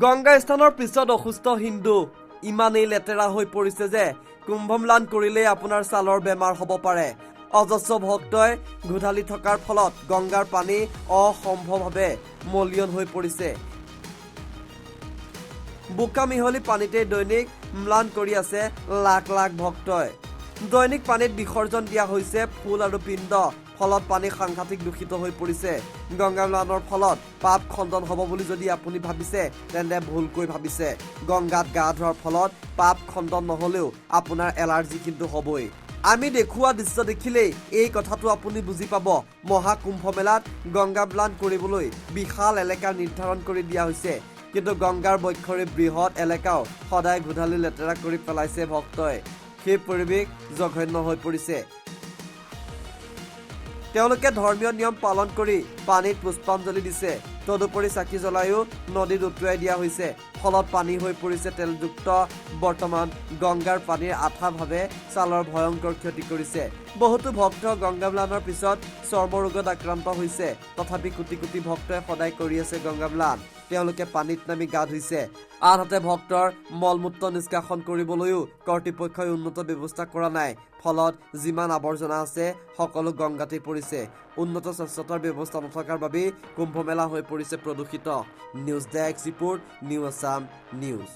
গংগা স্থানৰ পিছত অসুস্থ হিন্দু ইমানেই লেতেৰা হৈ পৰিছে যে কুম্ভম্লান কৰিলে আপোনাৰ ছালৰ বেমাৰ হ'ব পাৰে। অজস্ৰ ভক্তই ঘোধালি থকাৰ ফলত গংগাৰ পানী অসম্ভৱভাৱে মলিয়ন হৈ পৰিছে। বোকা মিহলি পানীতে দৈনিক ম্লান কৰি আছে লাখ লাখ ভক্তই। দৈনিক পানীত বিসৰ্জন দিয়া হৈছে ফুল আৰু পিণ্ড। ফলত পানী সাংঘাতিক দূষিত হৈ পৰিছে। গংগা ম্লানৰ ফলত পাপ খণ্ডন হ'ব বুলি যদি আপুনি ভাবিছে তেন্তে ভুলকৈ ভাবিছে। গংগাত গা ধোৱাৰ ফলত পাপ খণ্ডন নহ'লেও আপোনাৰ এলাৰ্জি কিন্তু হ'বই। আমি দেখুওৱা দৃশ্য দেখিলেই এই কথাটো আপুনি বুজি পাব। মহাকুম্ভ মেলাত গংগা ম্লান কৰিবলৈ বিশাল এলেকা নিৰ্ধাৰণ কৰি দিয়া হৈছে, কিন্তু গংগাৰ বক্ষৰে বৃহৎ এলেকাও সদায় ঘোধালি লেতেৰা কৰি পেলাইছে ভক্তই। সেই পৰিৱেশ জঘন্য হৈ পৰিছে। তেওঁলোকে ধৰ্মীয় নিয়ম পালন কৰি পানীত পুষ্পাঞ্জলি দিছে। তদুপৰি চাকি জ্বলাইও নদীত উটুৱাই দিয়া হৈছে। ফলত পানী হৈ পৰিছে তেলযুক্ত। বৰ্তমান গংগাৰ পানীৰ আঠাভাৱে ছালৰ ভয়ংকৰ ক্ষতি কৰিছে। বহুতো ভক্ত গংগা ম্লানৰ পিছত চৰ্মৰোগত আক্ৰান্ত হৈছে। তথাপি কোটি কোটি ভক্তই সদায় কৰি আছে গংগা ম্লান। তেওঁলোকে পানীত নামি গা ধুইছে। আনহাতে ভক্তৰ মলমূত্ৰ নিষ্কাশন কৰিবলৈও কৰ্তৃপক্ষই উন্নত ব্যৱস্থা কৰা নাই। ফলত যিমান আৱৰ্জনা আছে সকলো গংগাতেই পৰিছে। উন্নত স্বচ্ছতাৰ ব্যৱস্থা নথকাৰ বাবেই কুম্ভ মেলা হৈ পৰিছে প্ৰদূষিত। News desk report, new Assam news.